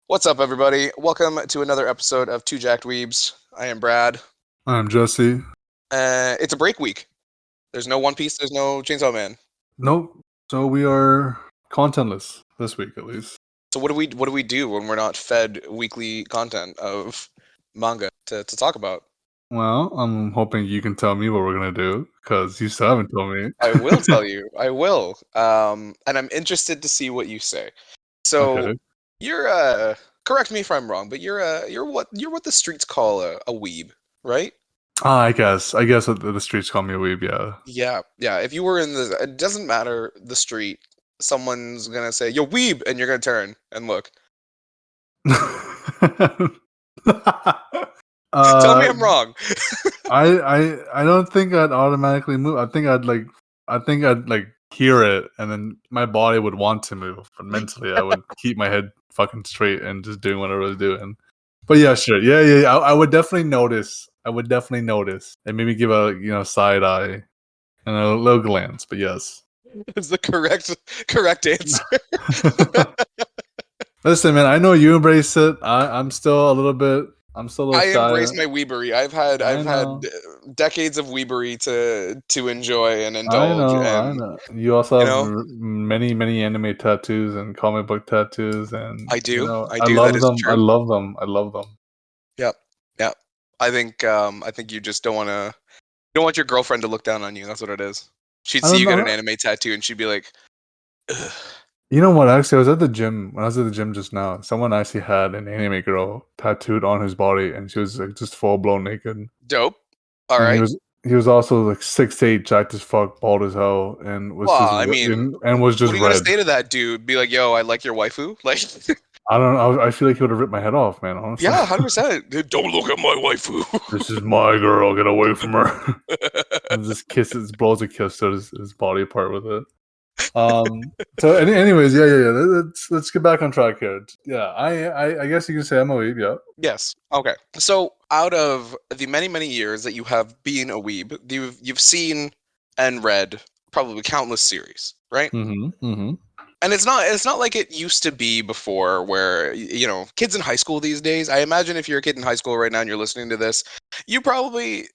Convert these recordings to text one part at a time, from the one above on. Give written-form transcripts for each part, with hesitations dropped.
What's up, everybody? Welcome to another episode of Two Jacked Weebs. I am Brad. I'm Jessy. It's a break week. There's no One Piece. There's no Chainsaw Man. Nope. So we are contentless this week, at least. So what do we do when we're not fed weekly content of manga to talk about? Well, I'm hoping you can tell me what we're gonna do because you still haven't told me. I will tell you. I will. And I'm interested to see what you say. So Okay. you're correct me if I'm wrong, but you're what the streets call a weeb, right? I guess the streets call me a weeb. Yeah. If you were in it doesn't matter the street. Someone's gonna say, "Yo, weeb," and you're gonna turn and look. Tell me I'm wrong. I don't think I'd automatically move. I think I'd hear it, and then my body would want to move, but mentally I would keep my head fucking straight and just doing what I was doing. But yeah, sure, yeah. I would definitely notice. And maybe give a side eye and a little glance. But yes, Is the correct answer. listen, man. I know you embrace it. I'm still a little bit. I'm still a little I shy. embrace my weebery. I've had I know. decades of weebery to enjoy and I indulge, know, I and know. You also you have know, many anime tattoos and comic book tattoos, and I do. I I do. That love is them. I true. love them. I love them. Yep. Yep. I think you just don't want your girlfriend to look down on you. That's what it is. She'd I see don't you get know. an anime tattoo and she'd be like, ugh. You know what? Actually, I was at the gym when I was at the gym just now. Someone actually had an anime girl tattooed on his body, and she was like just full blown naked. Dope. All And right. he was also like 6'8", jacked as fuck, bald as hell, and was Well, just I mean, what are you gonna red. say to that dude? Be like, "Yo, I like your waifu." Like, I don't know. I feel like he would have ripped my head off, man. Honestly, yeah, 100%. Dude, don't look at my waifu. this is my girl. Get away from her. And just blows a kiss to his body part with it. So anyways, yeah. Let's get back on track here. Yeah, I guess you can say I'm a weeb. Yeah. Yes. Okay. So, out of the many years that you have been a weeb, you've seen and read probably countless series, right? Mm-hmm. And it's not like it used to be before, where kids in high school these days. I imagine if you're a kid in high school right now and you're listening to this, you probably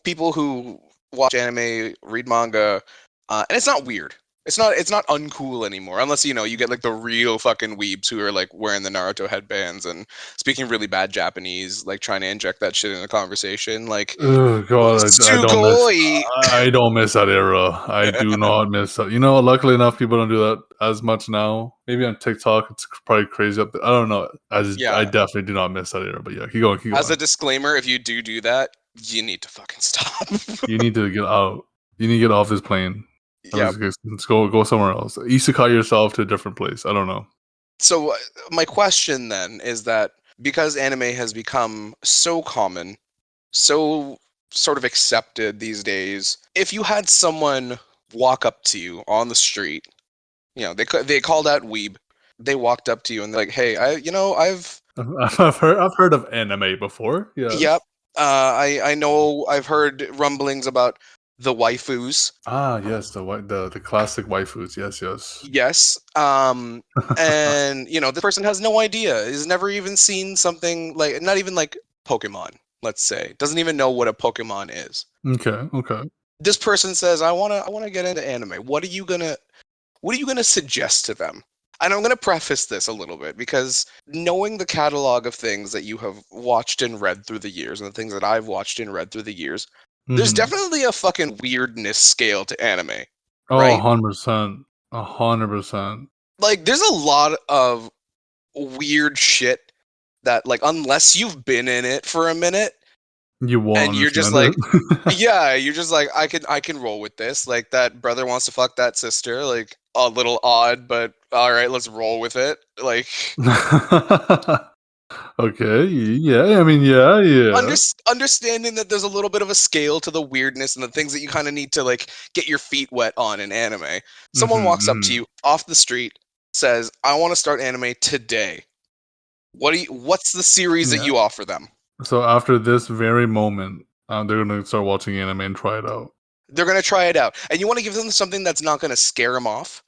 people who watch anime, read manga, and it's not weird. It's not uncool anymore, unless you get like the real fucking weebs who are like wearing the Naruto headbands and speaking really bad Japanese, like trying to inject that shit in a conversation, like Oh God, Sugoi. I don't miss that era. I do not miss that. Luckily enough, people don't do that as much now. Maybe on TikTok, it's probably crazy up there. I don't know. I Yeah. definitely do not miss that era. But yeah, keep going. As a disclaimer, if you do that, you need to fucking stop. You need to get out. You need to get off this plane. Yeah. Let's go somewhere else. Isekai yourself to a different place. I don't know. So my question then is that because anime has become so common, so sort of accepted these days, if you had someone walk up to you on the street, they called out weeb, they walked up to you and they're like, "Hey, I've heard of anime before. yep, Yes. I know I've heard rumblings about the waifus." Ah, yes. The classic waifus. Yes. Yes. And this person has no idea. Has never even seen something like, not even like Pokemon, let's say. Doesn't even know what a Pokemon is. Okay. This person says, I wanna get into anime. What are you gonna suggest to them? And I'm gonna preface this a little bit, because knowing the catalog of things that you have watched and read through the years, and the things that I've watched and read through the years, there's Mm-hmm. definitely a fucking weirdness scale to anime, Oh, right? 100%. 100%. Like, there's a lot of weird shit that, like, unless you've been in it for a minute You won't and you're just understand like, it. yeah, you're just like, I can roll with this. Like, that brother wants to fuck that sister, like, a little odd, but all right, let's roll with it. Like, Okay. Yeah. I mean, yeah. understanding that there's a little bit of a scale to the weirdness and the things that you kind of need to, like, get your feet wet on in anime. Someone walks up to Mm-hmm. you off the street, says, "I want to start anime today." What's the series that Yeah. you offer them? So after this very moment, they're gonna start watching anime and try it out. They're going to try it out. And you want to give them something that's not going to scare them off,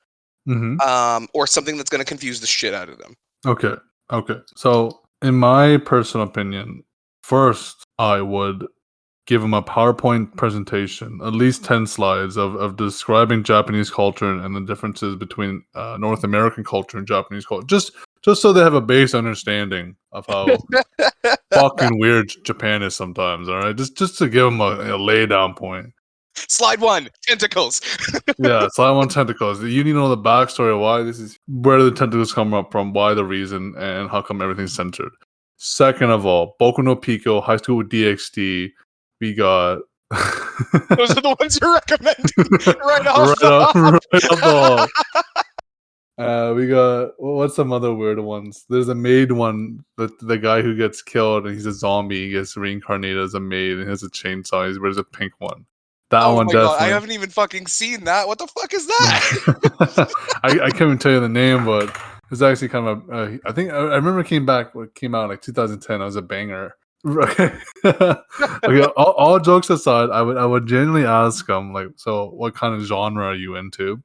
Mm-hmm. or something that's going to confuse the shit out of them. Okay. Okay. So, in my personal opinion, first I would give them a PowerPoint presentation, at least 10 slides of describing Japanese culture and the differences between North American culture and Japanese culture. Just so they have a base understanding of how fucking weird Japan is sometimes, all right? Just to give them a lay down point. Slide 1, tentacles. Yeah, so I want tentacles. You need to know the backstory of why this is, where the tentacles come up from, why the reason, and how come everything's centered. Second of all, Boku no Pico, High School with DxD. We got Those are the ones you're recommending right off right the up, hop. right off the hop. We got what's some other weird ones? There's a maid one. The guy who gets killed and he's a zombie. He gets reincarnated as a maid and he has a chainsaw. He wears a pink one. That Oh one my god, I definitely. haven't even fucking seen that. What the fuck is that? I can't even tell you the name, but it's actually kind of I think I remember it came back. It came out like 2010. It was a banger. Okay. Okay. All jokes aside, I would genuinely ask them like, so what kind of genre are you into?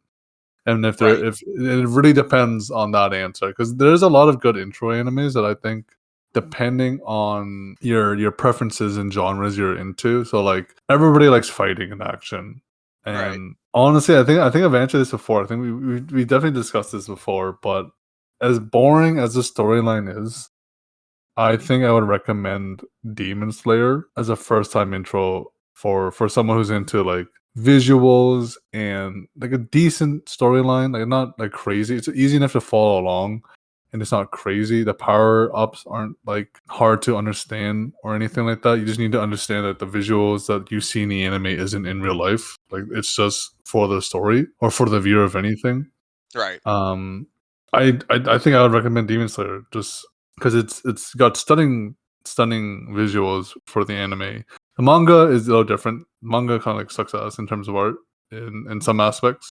And Right, if it really depends on that answer, because there's a lot of good intro animes that I think, depending on your preferences and genres you're into. So like everybody likes fighting and action, right. and honestly, I think I've answered this before. I think we definitely discussed this before, but as boring as the storyline is, I think I would recommend Demon Slayer as a first time intro for someone who's into like visuals and like a decent storyline, like not like crazy. It's easy enough to follow along and it's not crazy. The power ups aren't like hard to understand or anything like that. You just need to understand that the visuals that you see in the anime isn't in real life. Like it's just for the story or for the viewer of anything. Right. Um, I think I would recommend Demon Slayer just because it's got stunning visuals for the anime. The manga is a little different. Manga kind of like sucks ass in terms of art in some aspects,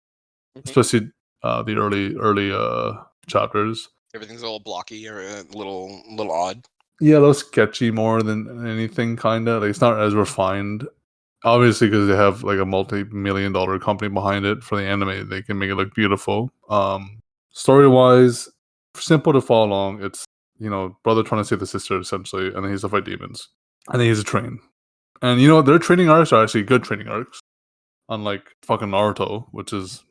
Hmm. especially the early chapters. Everything's a little blocky or a little odd. Yeah, a little sketchy more than anything. Kind of like it's not as refined. Obviously, because they have like a multi-million-dollar company behind it for the anime, they can make it look beautiful. Story wise, simple to follow along. It's brother trying to save the sister essentially, and then he's to fight demons, and then he's to train. And their training arcs are actually good training arcs, unlike fucking Naruto, which is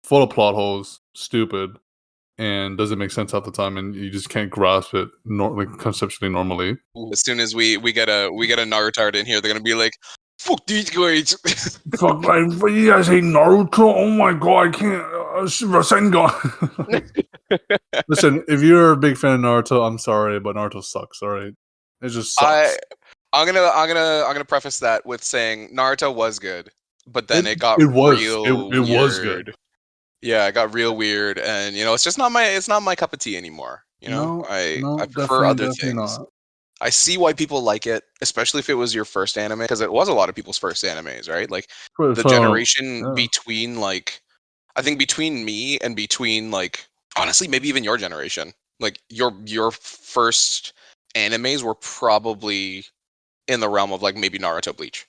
full of plot holes, stupid, and doesn't make sense at the time, and you just can't grasp it like conceptually normally. As soon as we get a Naruto in here, they're gonna be like, "Fuck these guys." Fuck, like, you guys hate Naruto? Oh my god, I can't. Rasengan. Listen, if you're a big fan of Naruto, I'm sorry, but Naruto sucks. All right, it just I sucks. I'm gonna preface that with saying Naruto was good, but then It it got it was real it was good. weird. Yeah, it got real weird, and it's just not my cup of tea anymore. No, I no, prefer other definitely things. not. I see why people like it, especially if it was your first anime, because it was a lot of people's first animes, right? Like the So, generation yeah. between I think between me and between honestly maybe even your generation, like your first animes were probably in the realm of like maybe Naruto, Bleach.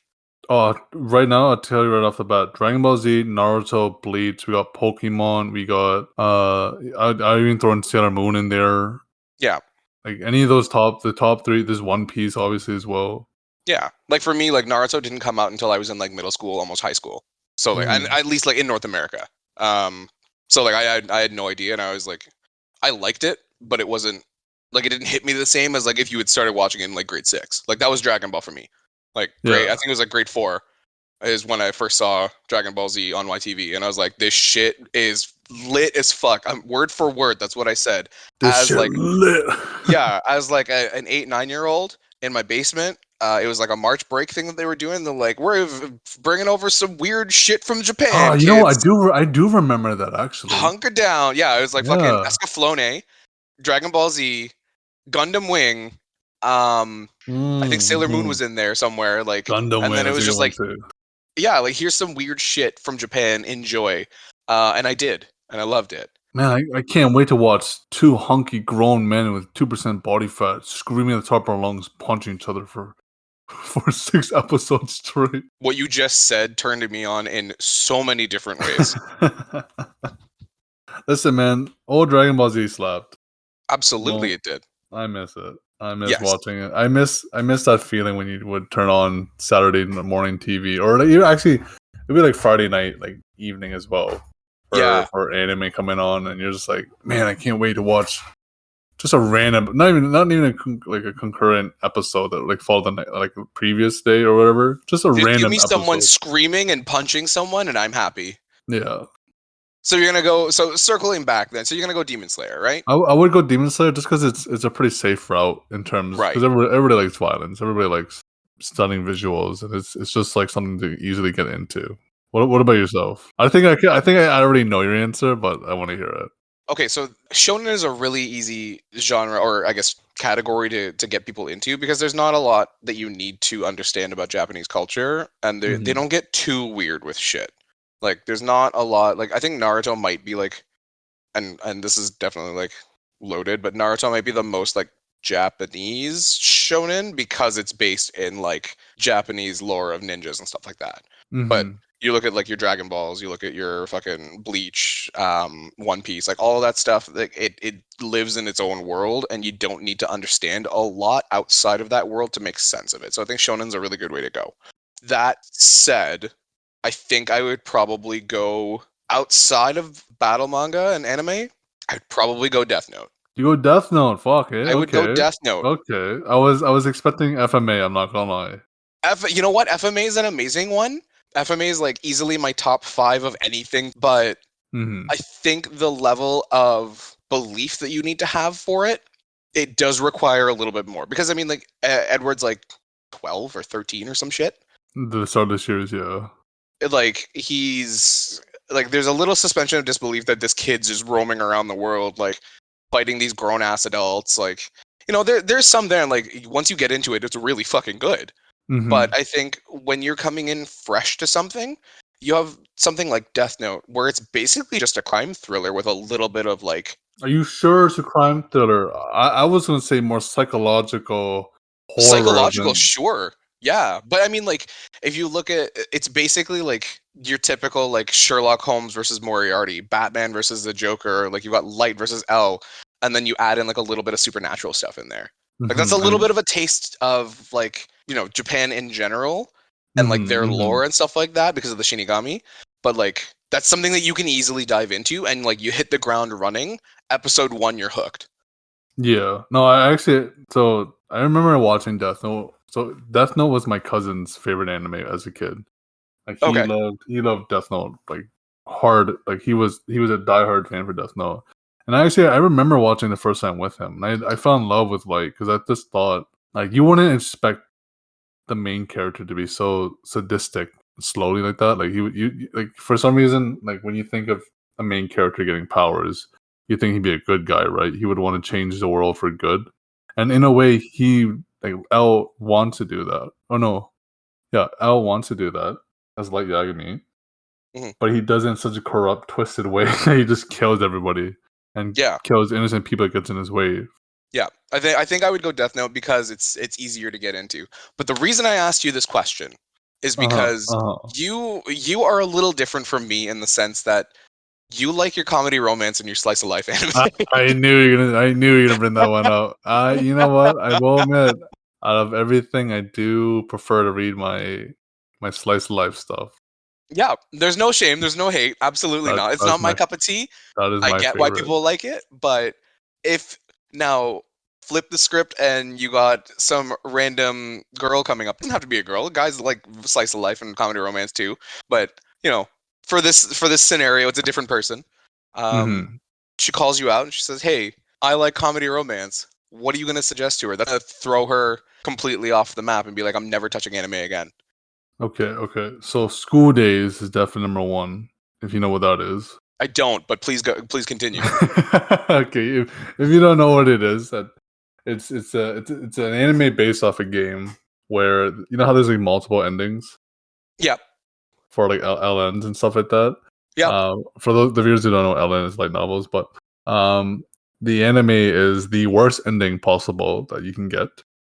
Right now, I'll tell you right off the bat: Dragon Ball Z, Naruto, Bleach. We got Pokemon. We got I even throw in Sailor Moon in there. Yeah, Like any of those the top three. There's One Piece, obviously, as well. yeah. Like for me, like Naruto didn't come out until I was in like middle school, almost high school. So like, and Mhm. at least like in North America. So like I had no idea, and I was like, I liked it, but it wasn't like it didn't hit me the same as like if you had started watching it in like grade 6. Like that was Dragon Ball for me. Like grade, I Yeah, think it was like grade 4 is when I first saw Dragon Ball Z on YTV, and I was like, this shit is lit as fuck. Word for word, that's what I said. this As shit like lit. Yeah, as like an 8, 9 year old in my basement. It was like a March break thing that they were doing. They're like, we're bringing over some weird shit from Ah, Japan, I kids. do remember that actually. Hunker down. Yeah, it was like fucking Yeah. Escaflowne, Dragon Ball Z, Gundam Wing. Um, I think Sailor Moon Mhm. was in there somewhere. Like, Gundam and Wing, then it that's a was good just one like, too. yeah, like here's some weird shit from Japan. Enjoy. And I did, and I loved it. Man, I can't wait to watch two hunky grown men with 2% body fat screaming at the top of their lungs, punching each other for for 6 episodes straight. What you just said turned me on in so many different ways. Listen, man, old Dragon Ball Z slapped. Absolutely, Well, it did. I miss it. I miss Yes. watching it. I miss that feeling when you would turn on Saturday morning TV, or like, you actually it'd be like Friday night, like evening as well, Yeah. for anime coming on, and you're just like, man, I can't wait to watch just a random, not even like a concurrent episode that like followed the night, like the previous day or whatever. Just a Just give random me someone episode. screaming and punching someone, and I'm happy. Yeah, So you're gonna go. So circling back then. So you're gonna go Demon Slayer, right? I would go Demon Slayer just because it's a pretty safe route in terms because Right. everybody likes violence, everybody likes stunning visuals, and it's just like something to easily get into. What about yourself? I think I already know your answer, but I want to hear it. Okay, so shonen is a really easy genre, or I guess category to get people into because there's not a lot that you need to understand about Japanese culture, and they Hmm. don't get too weird with shit. Like, there's not a lot. Like, I think Naruto might be like, and this is definitely like loaded, but Naruto might be the most like Japanese shonen because it's based in like Japanese lore of ninjas and stuff like that. But Hmm. you look at like your Dragon Balls, you look at your fucking Bleach, One Piece, like all of that stuff, like it lives in its own world, and you don't need to understand a lot outside of that world to make sense of it. So I think shonen's a really good way to go. That said, I think I would probably go outside of battle manga and anime. I'd probably go Death Note. You go Death Note. Fuck it. I would go Okay. Death Note. Okay. I was expecting FMA. I'm not gonna lie. You know what? FMA is an amazing one. FMA is like easily my top five of anything, but Hmm. I think the level of belief that you need to have for it, it does require a little bit more. Because I mean, like Edward's like 12 or 13 or some shit. The start of the series, yeah. Like he's like there's a little suspension of disbelief that this kid's just roaming around the world, like fighting these grown ass adults. Like there's some there, and like once you get into it, it's really fucking good. But Hmm. I think when you're coming in fresh to something, you have something like Death Note, where it's basically just a crime thriller with a little bit of like Are you sure it's a crime thriller? I was gonna say more psychological horror psychological, than. sure. Yeah. But I mean, like, if you look at it's basically like your typical like Sherlock Holmes versus Moriarty, Batman versus the Joker, like you've got Light versus L, and then you add in like a little bit of supernatural stuff in there. Like that's a Mhm, little bit of a taste of like, Japan in general and like mhm, their mhm. lore and stuff like that because of the Shinigami. But like that's something that you can easily dive into, and like you hit the ground running. Episode 1, you're hooked. Yeah. No, I actually so I remember watching Death Note. So Death Note was my cousin's favorite anime as a kid. Like Okay. he loved Death Note like hard. Like he was a diehard fan for Death Note. And actually I remember watching the first time with him. And I fell in love with Light because I just thought like you wouldn't expect the main character to be so sadistic slowly like that. Like like for some reason, like when you think of a main character getting powers, you think he'd be a good guy, right? He would want to change the world for good. And in a way he like L wants to do that. Oh no. Yeah, L wants to do that as Light Yagami. Hmm. But he does it in such a corrupt, twisted way that he just kills everybody and Yeah. kills innocent people that gets in his way. Yeah, I think I would go Death Note because it's easier to get into. But the reason I asked you this question is Uh-huh. because Uh-huh. you are a little different from me in the sense that you like your comedy romance and your slice of life I, anime. I knew you were gonna bring that one up. You know what? I will admit, out of everything, I do prefer to read my slice of life stuff. Yeah, there's no shame, there's no hate, absolutely not. It's not That's my my cup of tea. that is I my get why favorite. people like it, but if now flip the script and you got some random girl coming up, doesn't have to be a girl. Guys like slice of life and comedy romance too, but for this scenario, it's a different person. Um, Hmm. she calls you out and she says, "Hey, I like comedy romance. What are you gonna suggest to her?" That's gonna throw her completely off the map and be like, "I'm never touching anime again." Okay, okay. So School Days is definitely number one. If you know what that is. I don't, but please go, please continue. Okay, if you don't know what it is, that it's an anime based off a game where you know how there's like multiple endings Yep, for like LNs and stuff like that. yep. For the viewers who don't know, LN is light novels, but um, the anime is the worst ending possible that you can get,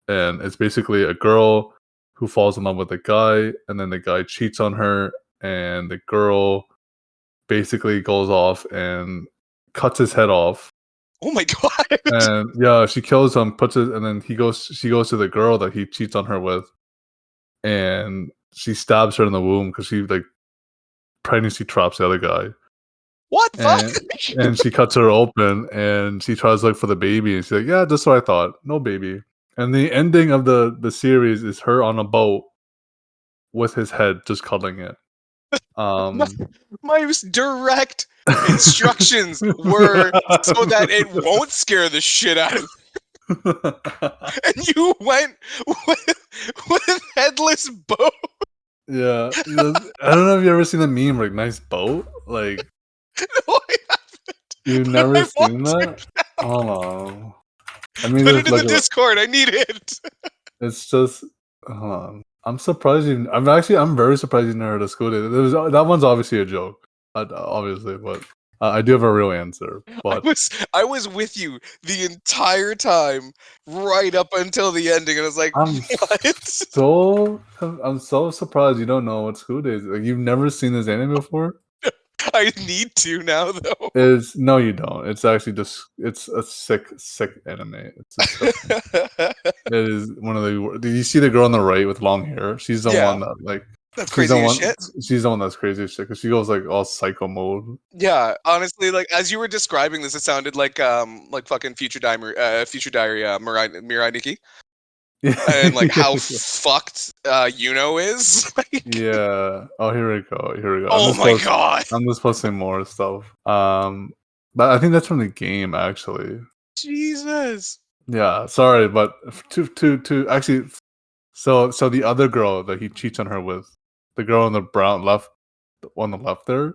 and it's basically a girl who falls in love with a guy, and then the guy cheats on her, and the girl basically goes off and cuts his head off Oh my god. And yeah, she kills him, puts it, and then she goes to the girl that he cheats on her with, and she stabs her in the womb because she like pregnancy traps the other guy. What the fuck? And she cuts her open and she tries to look for the baby and she's like, yeah, that's what I thought. No baby. And the ending of the series is her on a boat with his head just cuddling it. My direct instructions were so that it won't scare the shit out of me. And you went with headless boat. Yeah. I don't know if you ever seen the meme like nice boat? Like No, I haven't. you've But never I seen want that? it now. Hold on. I mean Put there's it in the like Discord. I need it. it's just hold on. I'm surprised you. I'm very surprised you never heard of School Days. That one's obviously a joke, obviously, but I do have a real answer. But I was with you the entire time, right up until the ending, and I was like, I'm what? I'm so surprised you don't know what School Days is. Like you've never seen this anime before. I need to now though. Is no, you don't. It's actually just it's a sick anime. It's disgusting. It is one of the. Do you see the girl on the right with long hair? She's the Yeah, one that like. that's She's the crazy as one. shit. She's the one that's crazy as shit because she goes like all psycho mode. Yeah, honestly, like as you were describing this, it sounded like fucking Future Diary, Mirai Nikki, and like how Yeah. fucked Yuno is. Like, Yeah. Oh, here we go. Here we go. oh my god, I'm just posting more stuff. But I think that's from the game actually. Jesus. Yeah. Sorry, but to actually, so the other girl that he cheats on her with, the girl on the on the left there,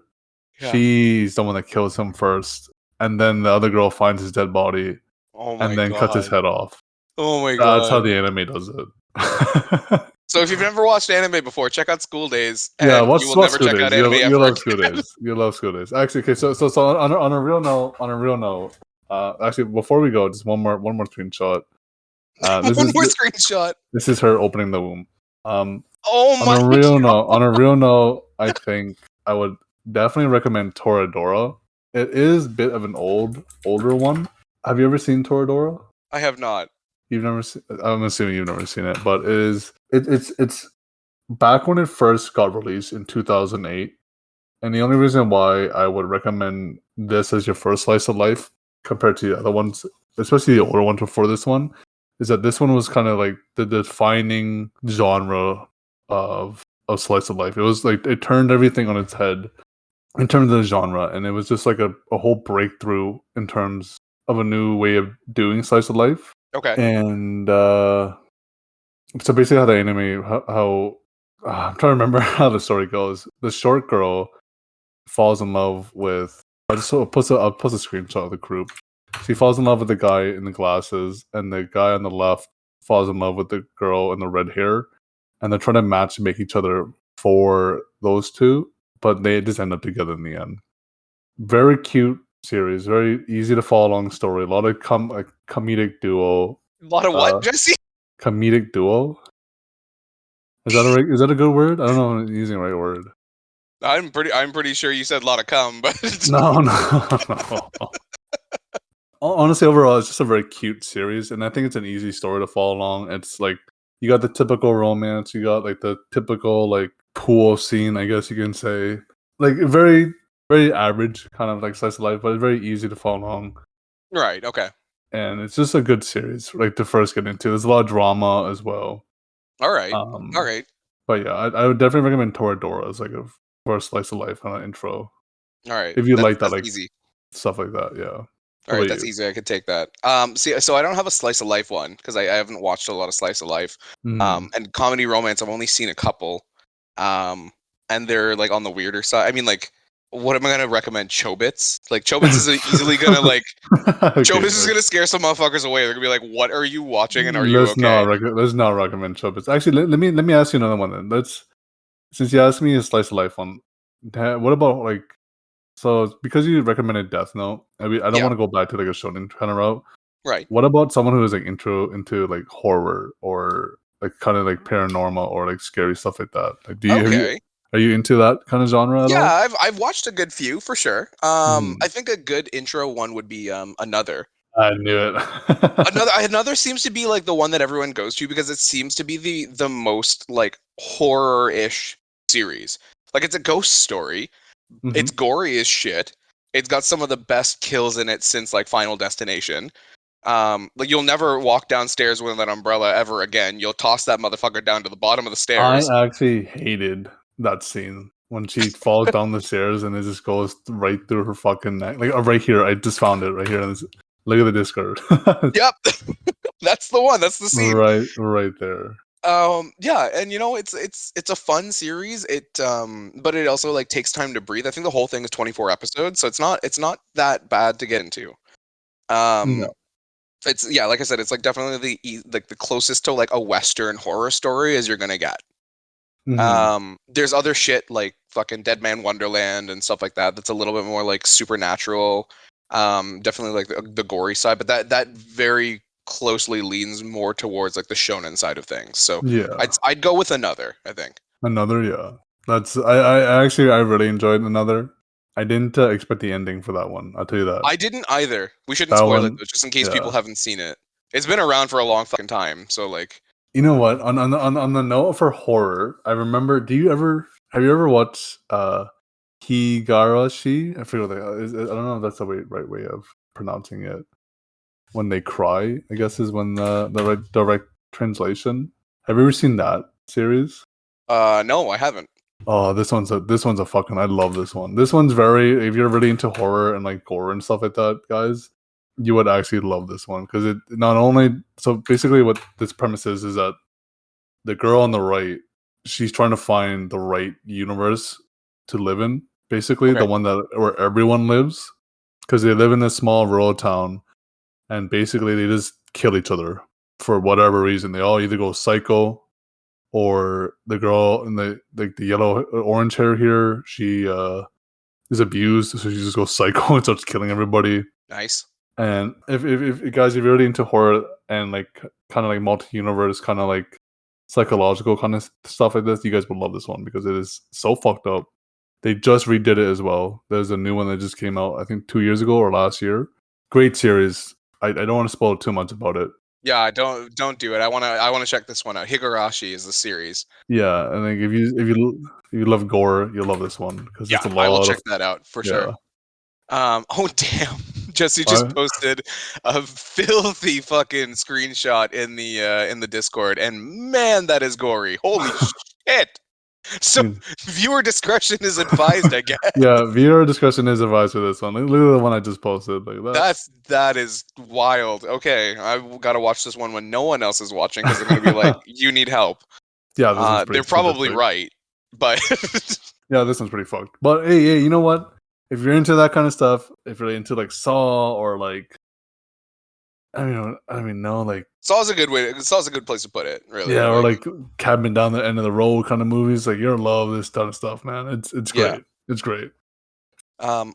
Yeah. she's the one that kills him first, and then the other girl finds his dead body Oh and my then cuts his god. head off. Oh my That's how god. the anime does it. So if you've never watched anime before, check out School Days, Yeah, and you will what's never School check out Days? anime You ever love School again. Days. You love School Days. Actually, okay. So on a real note, actually, before we go, just one more screenshot. One more screenshot. This is her opening the womb. Oh On my a real note, I think I would definitely recommend Toradora. It is a bit of an older one. Have you ever seen Toradora? I have not. You've never seen. I'm assuming you've never seen it, but it's back when it first got released in 2008. And the only reason why I would recommend this as your first slice of life compared to the other ones, especially the older ones before this one, is that this one was kind of like the defining genre of slice of life. It was like it turned everything on its head in terms of the genre, and it was just like a whole breakthrough in terms of a new way of doing slice of life. Okay. And so basically, how the anime, how I'm trying to remember how the story goes. The short girl falls in love with. I'll post a screenshot of the group. She falls in love with the guy in the glasses, and the guy on the left falls in love with the girl in the red hair, and they're trying to match make each other for those two, but they just end up together in the end. Very cute series, very easy to follow along story. A lot of comedic duo. A lot of what, Jesse? Comedic duo. Is that a good word? I don't know if I'm using the right word. I'm pretty sure you said a lot of cum, but No. Honestly, overall, it's just a very cute series, and I think it's an easy story to follow along. It's like you got the typical romance, you got like the typical like pool scene, I guess you can say, like very very average kind of like slice of life, but it's very easy to follow along, right. Okay. and it's just a good series like to first get into. There's a lot of drama as well. All right. All Um, right. but yeah, I would definitely recommend Toradora as like a first slice of life kind of intro All right. if you like that That's like easy. stuff like that. Yeah. All What right, about that's you? easy. I could take that. See, so I don't have a slice of life one because I haven't watched a lot of slice of life. Mm. And comedy romance, I've only seen a couple. And they're like on the weirder side. I mean, like, what am I gonna recommend? Chobits? Like, Chobits is easily gonna like. Okay, Chobits is gonna scare some motherfuckers away. They're gonna be like, "What are you watching? And are you let's not okay?" let's not recommend Chubbies. Actually, let me ask you another one then. Let's since you asked me a slice of life one. What about like so because you recommended Death Note? I don't Yeah. want to go back to like a shonen kind of route. Right. What about someone who is like intro into like horror or like kind of like paranormal or like scary stuff like that? Like, Okay. are you into that kind of genre at Yeah, all? I've watched a good few for sure. Mhm. I think a good intro one would be another. I knew it. Another seems to be like the one that everyone goes to because it seems to be the most like horror-ish series. Like it's a ghost story. Mhm. It's gory as shit. It's got some of the best kills in it since like Final Destination. Like you'll never walk downstairs with an umbrella ever again. You'll toss that motherfucker down to the bottom of the I stairs. actually hated that scene when she falls down the stairs and it just goes right through her fucking neck. Like right here, I just found it right here. Look at the Discord. Yep, that's the one. That's the scene. right there. Yeah, and you know it's a fun series. But it also like takes time to breathe. I think the whole thing is 24 episodes, so it's not that bad to get into. Um, No. it's yeah, like I said, it's like definitely like the closest to like a Western horror story as you're gonna get. Mhm. There's other shit like fucking Dead Man Wonderland and stuff like that. That's a little bit more like supernatural. Definitely like the gory side, but that very closely leans more towards like the shonen side of things. So Yeah. I'd go with another. I think Another, yeah. That's I actually I really enjoyed another. I didn't expect the ending for that one. I'll tell you that. I didn't either. We shouldn't That spoil it one, though, just in case people yeah. haven't seen it. It's been around for a long fucking time. So like, You know what? On the note for horror, I remember. Have you ever watched Higarashi? I forget what I don't know if that's the right way of pronouncing it. When they cry, I guess is when the right direct translation. Have you ever seen that series? no, I haven't. Oh, this one's a fucking. I love this one. This one's very. If you're really into horror and like gore and stuff like that, guys, you would actually love this one because it not only. So basically, what this premise is that the girl on the right, she's trying to find the right universe to live in. Basically, Okay, the one that where everyone lives, because they live in a small rural town, and basically they just kill each other for whatever reason. They all either go psycho, or the girl in the yellow orange hair here, she is abused, so she just goes psycho and starts killing everybody. nice. And if guys, if you're really into horror and like kind of like multi-universe, kind of like psychological kind of stuff like this, you guys would love this one because it is so fucked up. They just redid it as well. There's a new one that just came out, I think 2 years ago or last year. Great series. I don't want to spoil too much about it. Yeah, don't do it. I wanna check this one out. Higurashi is the series. Yeah, and like if you love gore, you'll love this one because it's Yeah, a I will lot check of that out for sure. yeah. Oh damn. Jesse just I, posted a filthy fucking screenshot in the Discord, and man, that is gory. Holy shit. So viewer discretion is advised, I guess. yeah, viewer discretion is advised for this one. Look at the one I just posted. Like That is wild. Okay, I've got to watch this one when no one else is watching because they're gonna be like, that. "You need help." Yeah, this one's They're pretty probably sadistic. right, but Yeah, this one's pretty fucked. But hey, you know what? If you're into that kind of stuff, if you're into like Saw or like I don't even know, like Saw's a good way. Saw's a good place to put it. Really, yeah, or like like Cabin Down the End of the Road kind of movies, like you're in love with this kind of stuff, man. It's yeah. great. It's great. I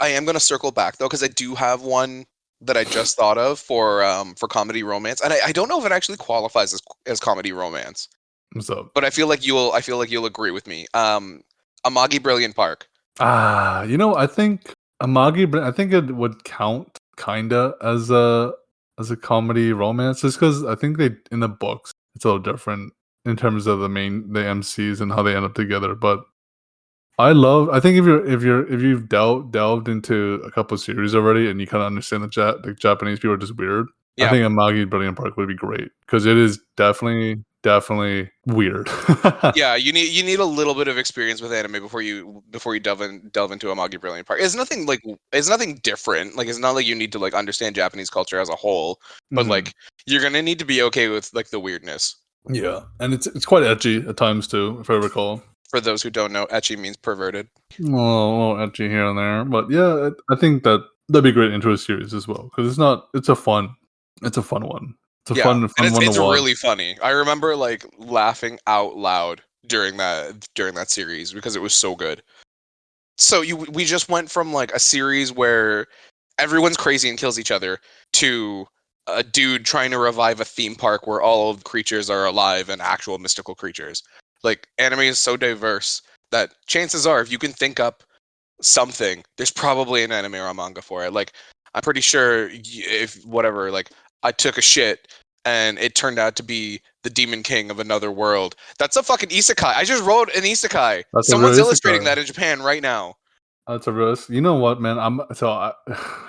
am gonna circle back though because I do have one that I just thought of for comedy romance, and I don't know if it actually qualifies as comedy romance, What's up? but I feel like you'll agree with me. Amagi Brilliant Park. I think I think it would count kinda as a comedy romance, just because I think they in the books it's a little different in terms of the MCs and how they end up together. But I think if you've delved into a couple of series already and you kind of understand the Japanese people are just weird, I Yeah, think Amagi Brilliant Park would be great because it is definitely weird. yeah. You need a little bit of experience with anime before you delve into Amagi Brilliant Park. It's nothing different. Like it's not like you need to like understand Japanese culture as a whole, but Mhm. like you're gonna need to be okay with like the weirdness. Yeah, and it's quite edgy at times too, if I recall. For those who don't know, ecchi means perverted. A little edgy here and there, but yeah, I think that'd be great into a series as well because it's a fun one. It's a Yeah, and fun one to it's watch. really funny. I remember like laughing out loud during that series because it was so good. So we just went from like a series where everyone's crazy and kills each other to a dude trying to revive a theme park where all of the creatures are alive and actual mystical creatures. Like anime is so diverse that chances are if you can think up something, there's probably an anime or a manga for it. Like I'm pretty sure if whatever, like I took a shit and it turned out to be the Demon King of another world. That's a fucking isekai. I just wrote an isekai. That's a real Someone's illustrating isekai. that in Japan right now. That's a risk. You know what, man?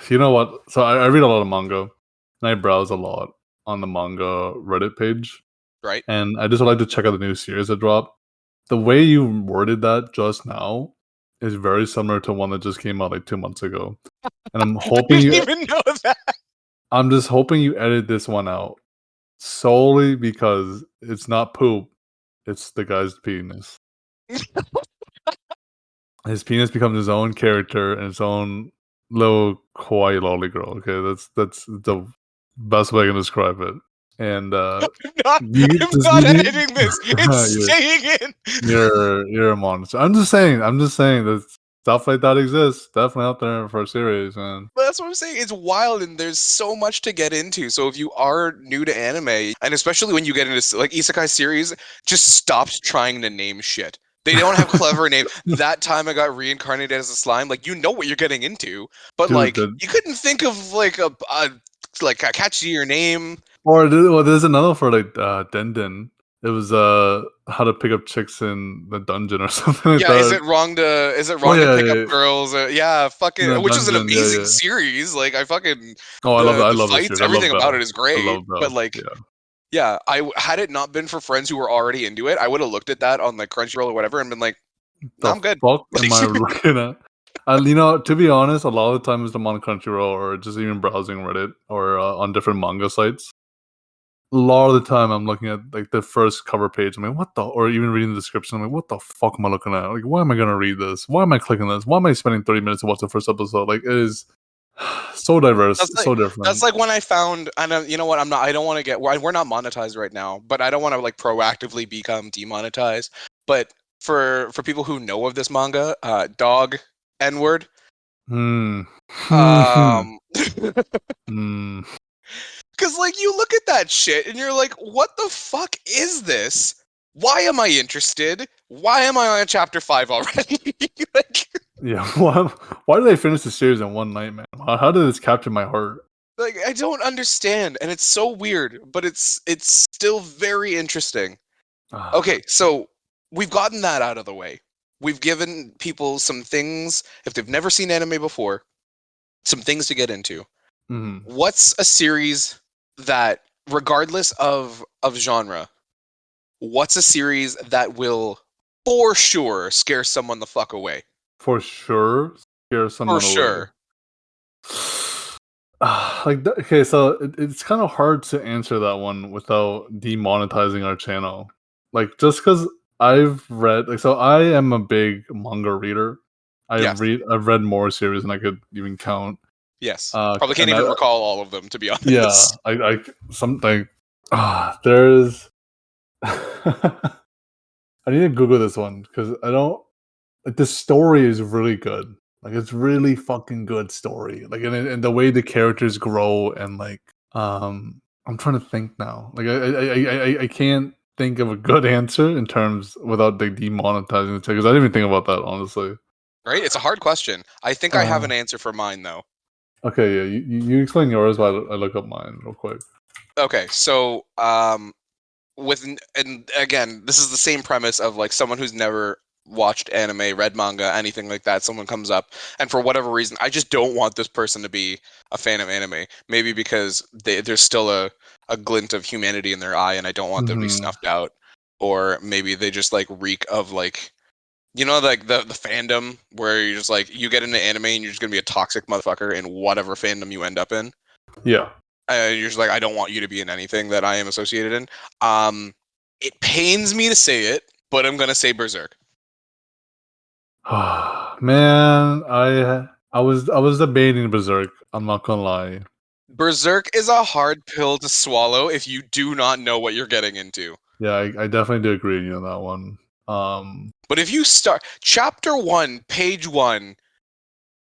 You know what? So I read a lot of manga, and I browse a lot on the manga Reddit page, Right? and I just would like to check out the new series that dropped. The way you worded that just now is very similar to one that just came out like 2 months ago, and I didn't even know that. I'm just hoping you edit this one out solely because it's not poop; it's the guy's penis. His penis becomes his own character and its own little kawaii lolly girl. Okay, that's the best way I can describe it. And I'm not you need editing this. It's you're, staying in. you're a monster. I'm just saying that stuff like that exists. Definitely out there for a series, man. But that's what I'm saying. It's wild, and there's so much to get into. So if you are new to anime, and especially when you get into like isekai series, just stop trying to name shit. They don't have clever names. That time I got reincarnated as a slime. Like you know what you're getting into, but Dude, like you couldn't think of like a catchier name. there's another for like Den. It was how to pick up chicks in the dungeon or something like Yeah, that. is it Oh wrong to pick up yeah, girls? Yeah, in fucking, the which is an dungeon. Yeah, amazing yeah. series. Like I fucking Oh, I the love this fights, series. I love everything about it Belle. is I great. love But Belle. like, Yeah. yeah, had it not been for friends who were already into it, I would have looked at that on like Crunchyroll or whatever and been like, no, The I'm good. fuck am I looking at? To be honest, a lot of the times I'm on Crunchyroll or just even browsing Reddit or on different manga sites. A lot of the time, I'm looking at like the first cover page. I'm like, what the? Or even reading the description. I'm like, what the fuck am I looking at? Like, why am I gonna read this? Why am I clicking this? Why am I spending 30 minutes to watch the first episode? Like, it is so diverse, That's so that's different. like when I found, and you know what, I don't want to get, we're not monetized right now, but I don't want to like proactively become demonetized. But for people who know of this manga, dog N word, Hmm. um, Hmm. because like you look at that shit and you're like, what the fuck is this? Why am I interested? Why am I on chapter 5 already? like, Yeah. Why did they finish the series in one night, man? How did this capture my heart? like I don't understand, and it's so weird, but it's still very interesting. Ah. Okay, so we've gotten that out of the way. We've given people some things, if they've never seen anime before, some things to get into. Mhm. What's a series that, regardless of genre, what's a series that will for sure scare someone the fuck away? For sure, scare For someone away. sure. Okay, so it's kind of hard to answer that one without demonetizing our channel. Like, just because I've read, like, so I am a big manga reader. Yes. I've read more series than I could even count. Yes. Probably can't And even recall all of them, to be yeah, honest. I something. There's. I need to Google this one because I don't. Like the story is really good. Like it's really fucking good story. Like and the way the characters grow and like I'm trying to think now. Like I can't think of a good answer in terms without like demonetizing the because I didn't even think about that honestly. Right? It's a hard question. I think I have Uh, an answer for mine, though. okay, yeah, you explain yours while I look up mine real quick. Okay, so and again, this is the same premise of like someone who's never watched anime, read manga, anything like that. Someone comes up, and for whatever reason, I just don't want this person to be a fan of anime. Maybe because there's still a glint of humanity in their eye, and I don't want them to be Hmm. snuffed out. Or maybe they just like reek of like, like the fandom where you're just like, you get into anime and you're just gonna be a toxic motherfucker in whatever fandom you end up in. Yeah. You're just like, I don't want you to be in anything that I am associated in. It pains me to say it, but I'm gonna say Berserk. Man, I was debating Berserk. I'm not gonna lie. Berserk is a hard pill to swallow if you do not know what you're getting into. Yeah, I definitely do agree with you on that one. Um, But if you start chapter 1, page 1,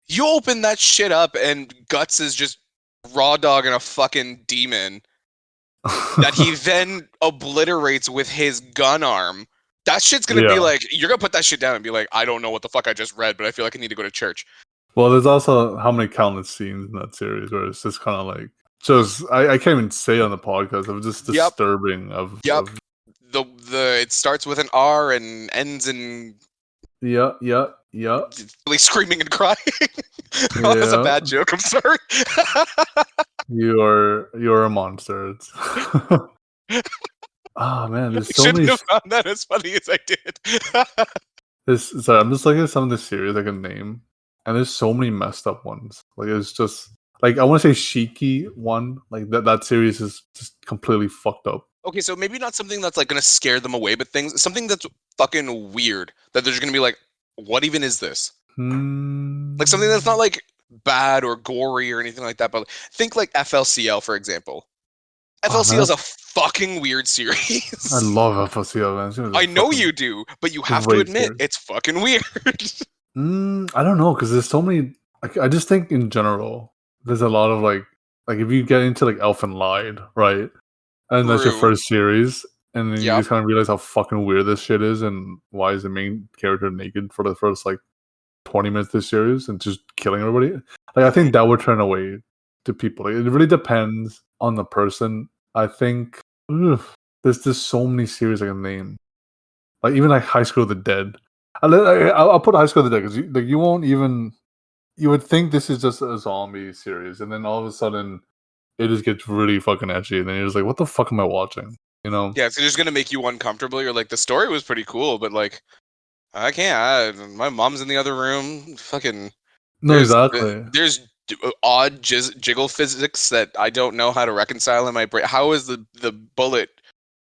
you open that shit up and Guts is just raw dog and a fucking demon that he then obliterates with his gun arm. That shit's gonna be yeah, like, you're gonna put that shit down and be like, I don't know what the fuck I just read, but I feel like I need to go to church. Well, there's also how many countless scenes in that series where it's just kind of like just I can't even say on the podcast. It was just Yep. disturbing. Of The it starts with an R and ends in yeah. really screaming and crying. Oh, that's a Yeah, bad joke. I'm sorry. you're a monster. It's oh man, I there's so shouldn't many. have found that as funny as I did. Sorry, I'm just looking at some of the series I can name, and there's so many messed up ones. Like it's just like I want to say Shiki one. Like that series is just completely fucked up. Okay, so maybe not something that's like gonna scare them away, but something that's fucking weird that they're just gonna be like, what even is this? Like something that's not Hmm. like bad or gory or anything like that, but think like FLCL for example. Oh man, FLCL is a fucking weird I series. love FLCL, man. It was a I know fucking you do, but you have to great admit series. it's fucking weird. I don't know because there's so many. I just think in general, there's a lot of like if you get into like Elf and Lied, right, and that's your True. first series, and then you Yep. just kind of realize how fucking weird this shit is, and why is the main character naked for the first like 20 minutes of this series and just killing everybody. Like I Mhm. think that would turn away to people. Like, it really depends on the person. I think ugh, there's just so many series I can name. Like even like High School of the Dead. I'll put High School of the Dead because you won't even you would think this is just a zombie series, and then all of a sudden it just gets really fucking edgy, and then you're just like, what the fuck am I watching? You know? Yeah, it's just gonna make you uncomfortable. You're like, the story was pretty cool, but like, I can't. My mom's in the other room. Fucking, No, exactly. there's odd jiggle physics that I don't know how to reconcile in my brain. How is the bullet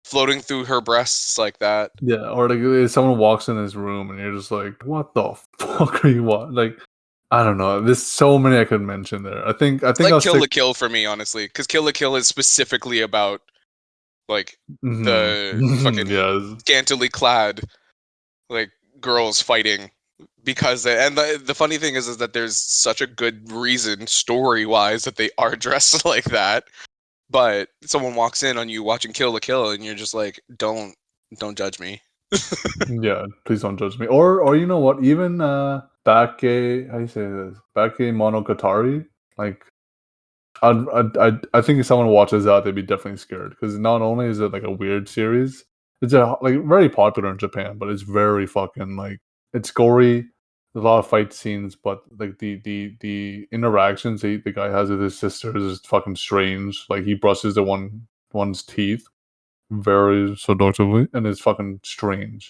floating through her breasts like that? Yeah, or like if someone walks in his room and you're just like, "What the fuck are you watching?" Like, I don't know. There's so many I could mention there. I It's think like I'll Kill stick. la Kill for me, honestly, because Kill la Kill is specifically about like Mhm. the fucking Yeah, scantily clad like girls fighting because and the funny thing is that there's such a good reason story wise that they are dressed like that, but someone walks in on you watching Kill la Kill and you're just like, don't judge me. yeah. Please don't judge me. Or you know what? Even Bake, how do you say this? Bake Monogatari. Like, I think if someone watches that, they'd be definitely scared because not only is it like a weird series, it's like very popular in Japan, but it's very fucking like it's gory. There's a lot of fight scenes, but like the interactions the guy has with his sister is fucking strange. Like he brushes one's teeth very seductively, and it's fucking strange.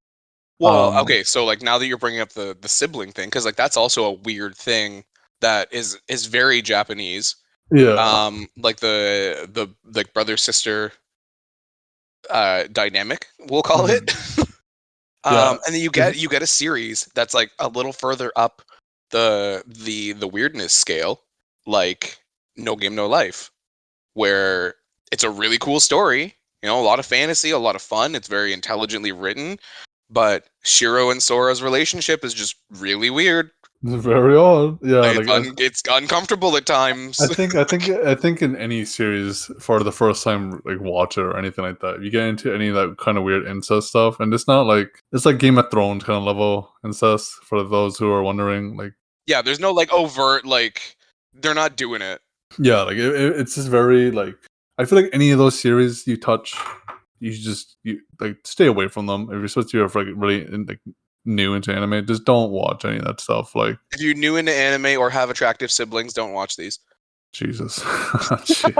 Well, Um, okay, so like now that you're bringing up the sibling thing, because like that's also a weird thing that is very Japanese. yeah, Like the like brother sister dynamic, we'll call it. mhm, yeah, And then it's, you get a series that's like a little further up the weirdness scale, like No Game No Life, where it's a really cool story, you know, a lot of fantasy, a lot of fun, it's very intelligently written, but Shiro and Sora's relationship is just really weird. it's very odd. Yeah, like It's uncomfortable at times. I think in any series for the first time like watch it or anything like that, if you get into any of that kind of weird incest stuff, and it's like Game of Thrones kind of level incest for those who are wondering. Like, Yeah, there's no like overt like they're not doing it. yeah, like it's just very like I feel like any of those series you touch, you like stay away from them. If you're supposed to be like really like new into anime, just don't watch any of that stuff. Like If you're new into anime or have attractive siblings, don't watch these. Jesus, Gee,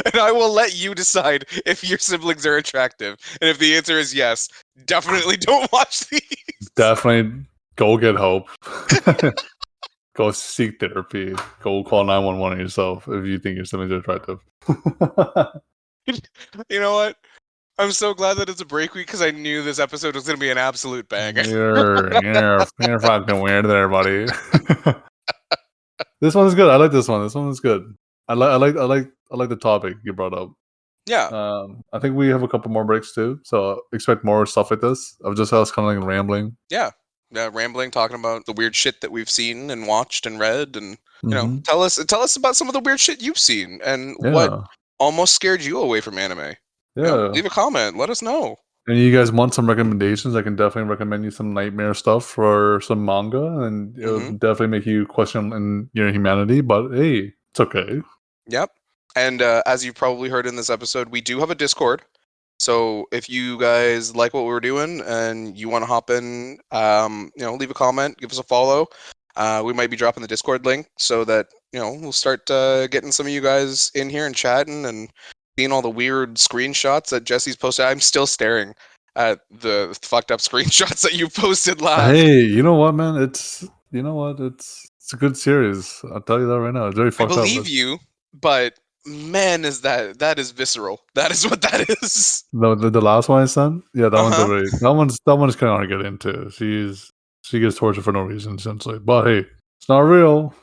And I will let you decide if your siblings are attractive. And if the answer is yes, definitely don't watch these. definitely go get help. Go seek therapy. Go call 911 on yourself if you think your siblings are attractive. You know what? I'm so glad that it's a break week because I knew this episode was going to be an absolute banger. You're fucking weird there, buddy. This one's good. I like this one. This one is good. I like the topic you brought up. Yeah, I think we have a couple more breaks too, so expect more stuff like this. Of just us kind of like rambling. yeah. Rambling, talking about the weird shit that we've seen and watched and read, and you know, Hmm. tell us about some of the weird shit you've seen and what Yeah, almost scared you away from anime. You know, yeah, leave a comment. Let us know. And you guys want some recommendations? I can definitely recommend you some nightmare stuff or some manga, and it'll Hmm. definitely make you question in your humanity. But hey, it's okay. Yep. And as you've probably heard in this episode, we do have a Discord. So if you guys like what we're doing and you want to hop in, leave a comment, give us a follow. We might be dropping the Discord link so that we'll start getting some of you guys in here and chatting and seeing all the weird screenshots that Jesse's posted. I'm still staring at the fucked up screenshots that you posted last. Hey, you know what, man? It's a good series. I'll tell you that right now. It's very I fucked up. believe you, but man, is that is visceral. That is what that is. The last one I sent, yeah, that Uh one's a huh. very that one's kind of hard to get into. She gets tortured for no reason essentially. But hey, it's not real.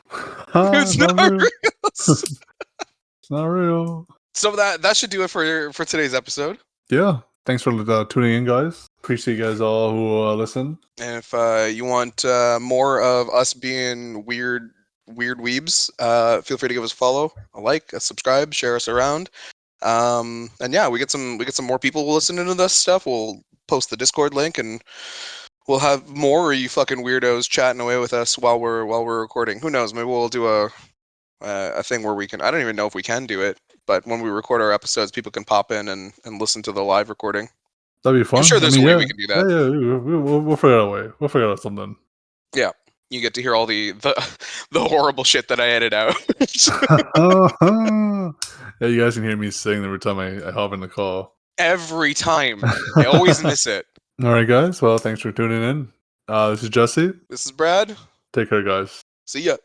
It's It's not not real. real. It's not real. So that should do it for today's episode. Yeah. Thanks for tuning in, guys. Appreciate you guys all who listen. And if you want more of us being weird weebs, feel free to give us a follow, a like, a subscribe, share us around. And yeah, we get some more people listening to this stuff. We'll post the Discord link and we'll have more of you fucking weirdos chatting away with us while we're recording. Who knows? Maybe we'll do a thing where we can. I don't even know if we can do it, but when we record our episodes, people can pop in and listen to the live recording. That'd be I'm fun. sure I there's a mean, way yeah, we can do yeah, that. yeah. We'll figure out a way. We'll figure out something. Yeah, you get to hear all the horrible shit that I edit out. Yeah, you guys can hear me sing every time I hop in the call. Every time, I always miss it. All right, guys. Well, thanks for tuning in. This is Jesse. This is Brad. Take care, guys. See ya.